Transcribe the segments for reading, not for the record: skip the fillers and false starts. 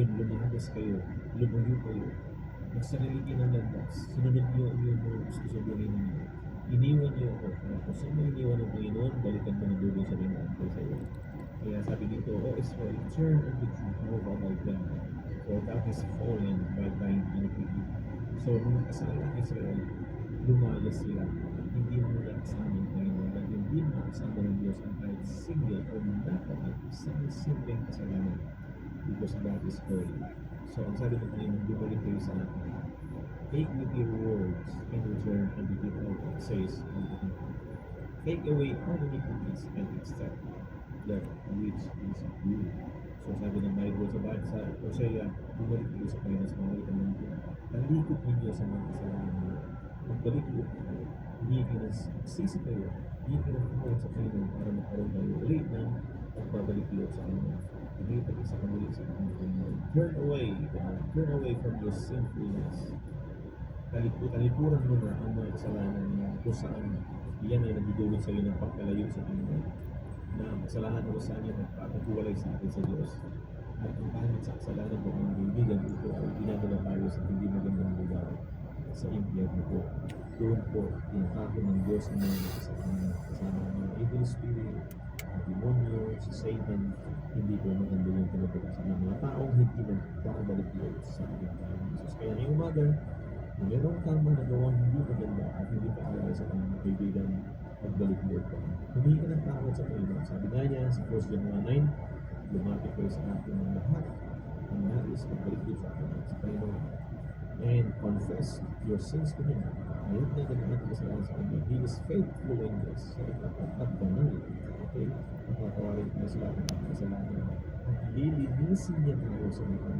Ngayon, lumagas kayo, lumayo kayo, nagsarili kayo ng landas, sinunod niyo yung mga gusto sa buhay ninyo. Iniwan niyo ako. Kung saan mo iniwan ng Panginoon, balikan mo ng dulo sa minaantay sa iyo. Kaya sabi dito, O Israel, turn of the truth over thy plan, for thou hast fallen by thine iniquity. So, nung kasalanan ng Israel, lumayas sila. Hindi mo nakasama ng Panginoon, at hindi mo nakasama ng Diyos ang kahit single o dapat isang simpleng kasalanan. Because God is holy. So, ang sabi ng Panginoon, bumalik kayo sa akin. Take with your words and return and be out, says God. Take away all iniquities and accept that which is good. So sabi ng Bible sa Hosea, bumalik kayo sa Panginoon sa mga itanong ko. Talikod ninyo sa mga kasalanan niyo. Magbalik kayo. Hindi nagsisi kayo. Hindi pinagpunan sa Panginoon para magkaroon kayo ulit ng pagbabalik kayo sa Panginoon. Hindi tayo sa kamuli sa Panginoon. Turn away from your sinfulness. Talikuran mo na ang mga kasalanan niya kung saan yan ay nagdudulot sa iyo ng pagkalayo sa Panginoon. Na ang kasalanan mo saan yan nagpapagulay sa atin sa Diyos. At ang pangit sa kasalanan mo ang bibigyan ito ay ginagawa tayo sa hindi magandang lugar sa impyerno po. Doon po, tinatapon ng Diyos ng mga kasama ng evil spirit, ang demonyo, si Satan, hindi po maganda yung tinatapos sa mga taong hindi nagpapabalik Diyos sa ating Panginoon Jesus. Kaya ngayong umaga, kung meron kang nagawang hindi maganda at hindi pa alala sa kanyang kaibigan, pagbalik Lord ka. Humingi ka ng tawad sa Panginoon. Sabi nga niya sa 1 John 1:9, lumapit kayo sa atin ng lahat ang nais pagbalik Lord sa atin sa Panginoon. And confess your sins to Him. Ngayon na ganun natin kasalanan sa Kanya. He is faithful in this. So, at banal. Okay? Nakakawarin tayo sa lahat ng kasalanan. At lilinisin niya tayo sa mga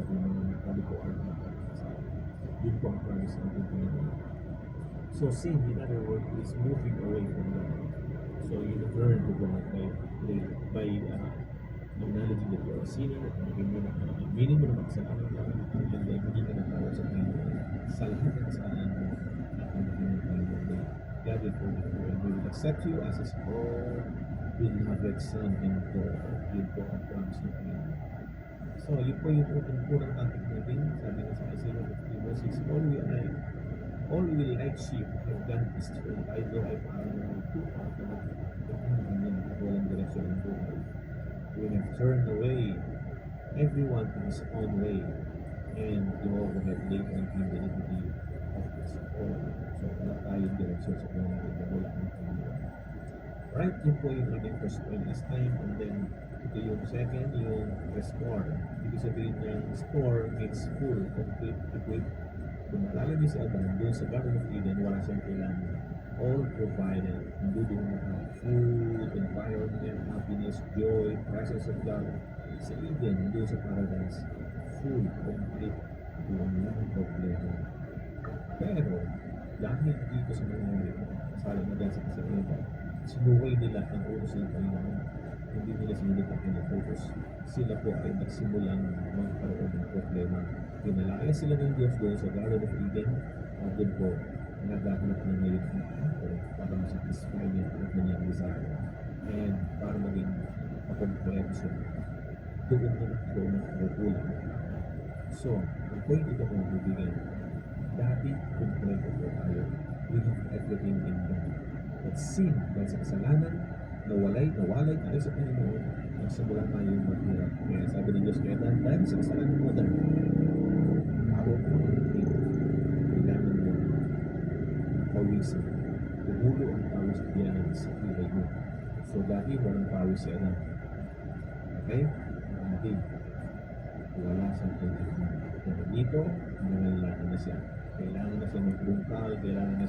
kalikuan ng kasalanan. Yun po ang promise ng ating Panginoon. So sin, in other words, is moving away from God. So you return to God by acknowledging that you are a sinner, aminin mo na makasalanan ka, and then hindi ka nagtawad sa Panginoon. Sa lahat ng kasalanan mo, at ang Panginoon, God will forgive you, and will accept you as His own, will have like son and daughter. Yun po ang promise ng Panginoon. So, yun po yung unang topic natin. Sabi na sa Isaiah 50 verses, all will like sheep have gone astray. Either ay parang tupa ka na walang direksyon ng buhay. We have turned away everyone to his own way, and Lord have laid on him the iniquity of his own. So, wala tayong direksyon sa buhay natin na wala ng Panginoon. Right, yun po yung ating first point last time, and then ito yung second, yung restore. Ibig sabihin ng restore means full, complete, equipped. Kung naalala niyo sa Adam, doon sa Garden of Eden, wala siyang kailangan. All provided. Hindi doon food, environment, happiness, joy, presence of God. Sa Eden, doon sa paradise, full, complete, walang problema. Pero, dahil dito sa mga kasalanan na dahil sa kasalanan, sinuway nila ang utos ng Panginoon. Hindi nila sinunod ang kanyang focus. Sila po ay nagsimulang magkaroon ng problema. Pinalaya sila ng Diyos doon sa Garden of Eden, at doon po naghahanap ng ngayon para masatisfy niya ang kanyang desire. And para maging makompleto siya, doon na nagkaroon ng kukulang. So, ang point ito kung bibigyan, dati kumpleto po tayo. We have everything in God. But sin, dahil sa kasalanan, nawalay tayo sa Panginoon, nagsimula tayong maghirap. Kaya sabi ng Diyos, kaya dahil sa kasalanan mo dahil, araw ko ang ating kailangan mo pawisan. Tumulo ang pawis diyan sa kilay mo. So dati walang pawis si Adam. Okay? Dati wala siyang kailangan. Pero dito, nangailangan na siya. Kailangan na siya magbungkal, kailangan na